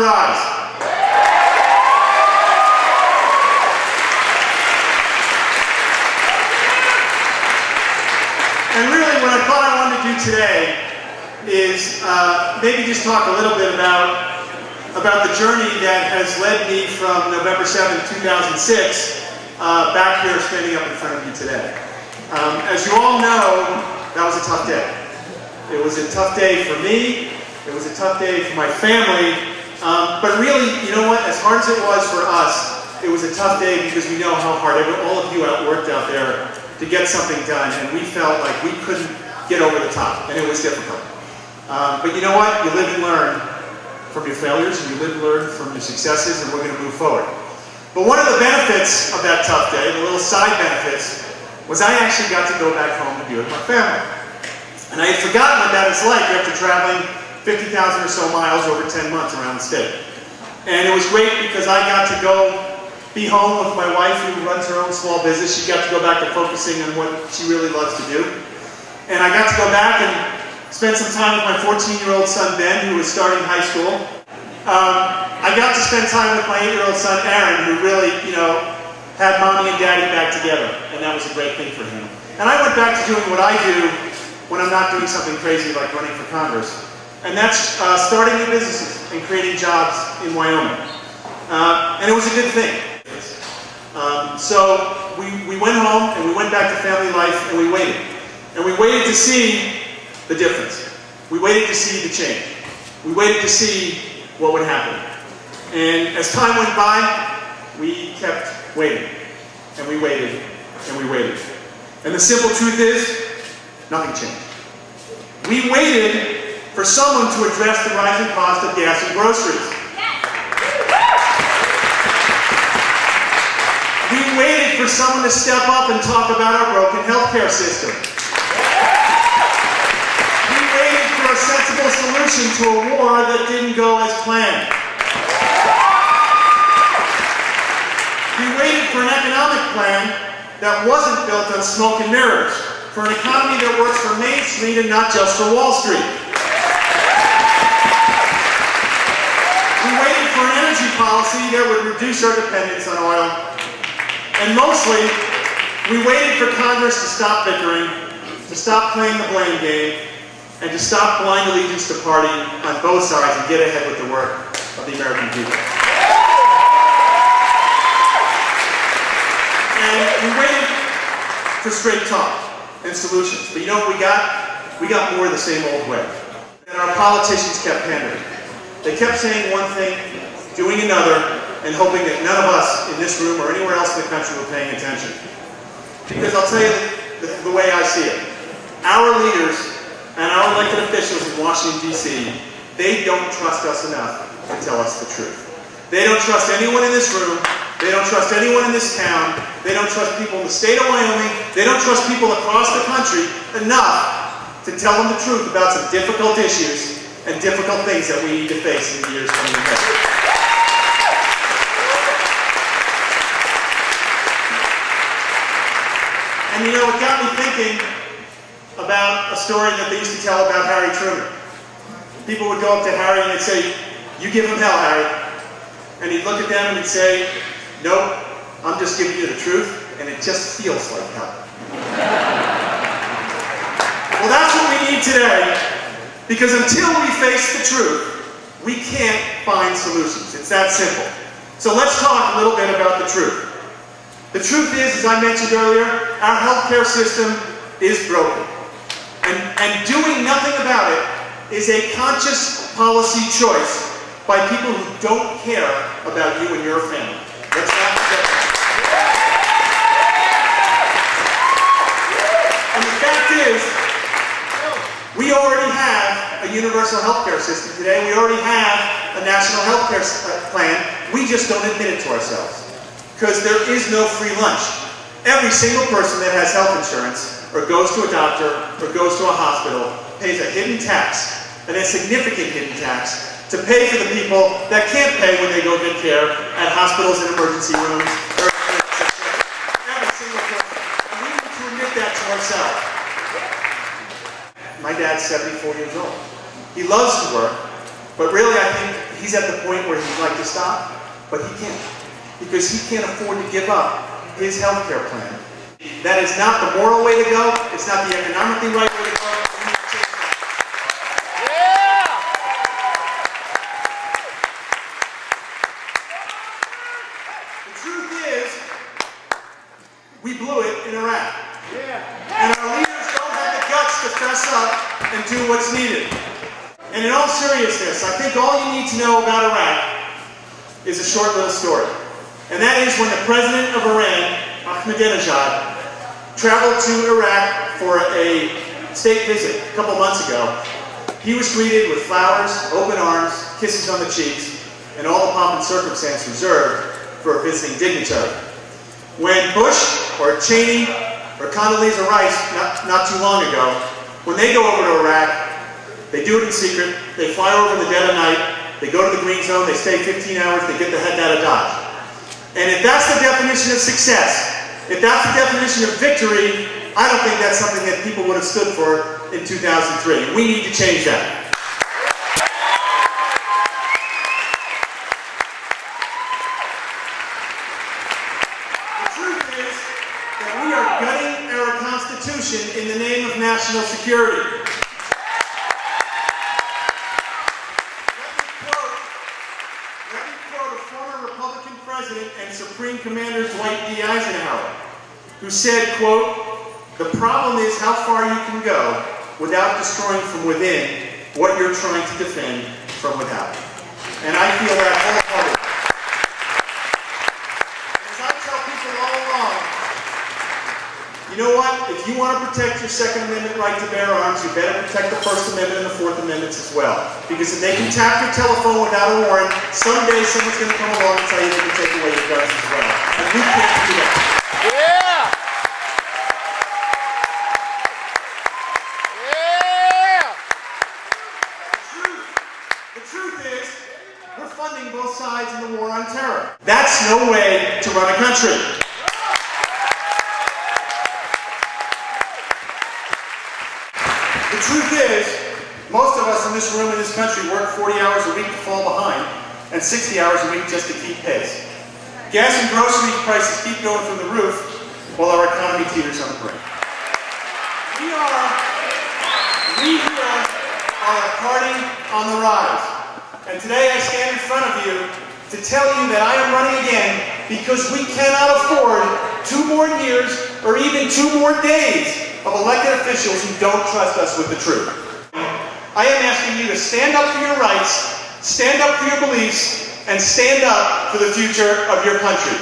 rise. And really what I thought I wanted to do today is maybe just talk a little bit about the journey that has led me from November 7, 2006 back here standing up in front of you today. As you all know, that was a tough day. It was a tough day for me, it was a tough day for my family, but really, you know what, as hard as it was for us, it was a tough day because we know how hard all of you worked out there to get something done, and we felt like we couldn't get over the top, and it was difficult. But you know what? You live and learn from your failures, and you live and learn from your successes, and we're going to move forward. But one of the benefits of that tough day, the little side benefits, was I actually got to go back home to be with my family. And I had forgotten what that is like after traveling 50,000 or so miles over 10 months around the state. And it was great because I got to go be home with my wife who runs her own small business. She got to go back to focusing on what she really loves to do. And I got to go back and spend some time with my 14-year-old son, Ben, who was starting high school. I got to spend time with my 8-year-old son, Aaron, who really, had mommy and daddy back together. And that was a great thing for him. And I went back to doing what I do when I'm not doing something crazy like running for Congress. And that's starting new businesses and creating jobs in Wyoming. And it was a good thing. So we went home and we went back to family life and we waited. And we waited to see the difference. We waited to see the change. We waited to see what would happen. And as time went by, we kept waiting. And we waited. And we waited. And the simple truth is, nothing changed. We waited for someone to address the rising cost of gas and groceries. We waited for someone to step up and talk about our broken healthcare system. We waited for a sensible solution to a war that didn't go as planned. We waited for an economic plan that wasn't built on smoke and mirrors, for an economy that works for Main Street and not just for Wall Street. We waited for an energy policy that would reduce our dependence on oil. And mostly, we waited for Congress to stop bickering, to stop playing the blame game, and to stop blind allegiance to party on both sides and get ahead with the work of the American people. And we waited for straight talk and solutions. But you know what we got? We got more of the same old way. And our politicians kept pandering. They kept saying one thing, doing another, and hoping that none of us in this room or anywhere else in the country were paying attention. Because I'll tell you the way I see it. Our leaders and our elected officials in Washington, D.C., they don't trust us enough to tell us the truth. They don't trust anyone in this room. They don't trust anyone in this town. They don't trust people in the state of Wyoming. They don't trust people across the country enough to tell them the truth about some difficult issues and difficult things that we need to face in the years coming ahead. And you know, it got me thinking about a story that they used to tell about Harry Trauner. People would go up to Harry and they'd say, "You give him hell, Harry." And he'd look at them and he'd say, "Nope, I'm just giving you the truth, and it just feels like hell." Well, that's what we need today, because until we face the truth, we can't find solutions. It's that simple. So let's talk a little bit about the truth. The truth is, as I mentioned earlier, our healthcare system is broken. And doing nothing about it is a conscious policy choice by people who don't care about you and your family. Let's not forget that. And the fact is, we already have a universal healthcare system today. We already have a national healthcare plan. We just don't admit it to ourselves. Because there is no free lunch. Every single person that has health insurance, or goes to a doctor, or goes to a hospital, pays a hidden tax, and a significant hidden tax, to pay for the people that can't pay when they go get care at hospitals and emergency rooms. Every single person. And we need to admit that to ourselves. My dad's 74 years old. He loves to work, but really I think he's at the point where he'd like to stop, but he can't. Because he can't afford to give up his health care plan. That is not the moral way to go. It's not the economically right way to go. We need to change that. Yeah! The truth is, we blew it in Iraq. Yeah. And our leaders don't have the guts to fess up and do what's needed. And in all seriousness, I think all you need to know about Iraq is a short little story. And that is when the president of Iran, Ahmadinejad, traveled to Iraq for a state visit a couple months ago. He was greeted with flowers, open arms, kisses on the cheeks, and all the pomp and circumstance reserved for a visiting dignitary. When Bush or Cheney or Condoleezza Rice, not too long ago, when they go over to Iraq, they do it in secret, they fly over in the dead of night, they go to the green zone, they stay 15 hours, they get the heck out of Dodge. And if that's the definition of success, if that's the definition of victory, I don't think that's something that people would have stood for in 2003. We need to change that. The truth is that we are gutting our Constitution in the name of national security. President and Supreme Commander Dwight D. Eisenhower, who said, quote, "The problem is how far you can go without destroying from within what you're trying to defend from without." And I feel that wholeheartedly. As I tell people all along, you know what? If you want to protect your Second Amendment right to bear arms, you better protect the First Amendment and the Fourth Amendments as well. Because if they can tap your telephone without a warrant, someday someone's going to come along and tell you they can take away your guns as well. And we can't do that. Yeah! Yeah! The truth is, we're funding both sides in the war on terror. That's no way to run a country. The truth is, most of us in this room in this country work 40 hours a week to fall behind and 60 hours a week just to keep pace. Gas and grocery prices keep going through the roof while our economy teeters on the brink. We here are a party on the rise. And today I stand in front of you to tell you that I am running again because we cannot afford 2 more years or even 2 more days of elected officials who don't trust us with the truth. I am asking you to stand up for your rights, stand up for your beliefs, and stand up for the future of your country.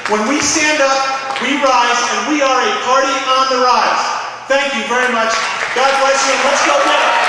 When we stand up, we rise, and we are a party on the rise. Thank you very much. God bless you, and let's go get it.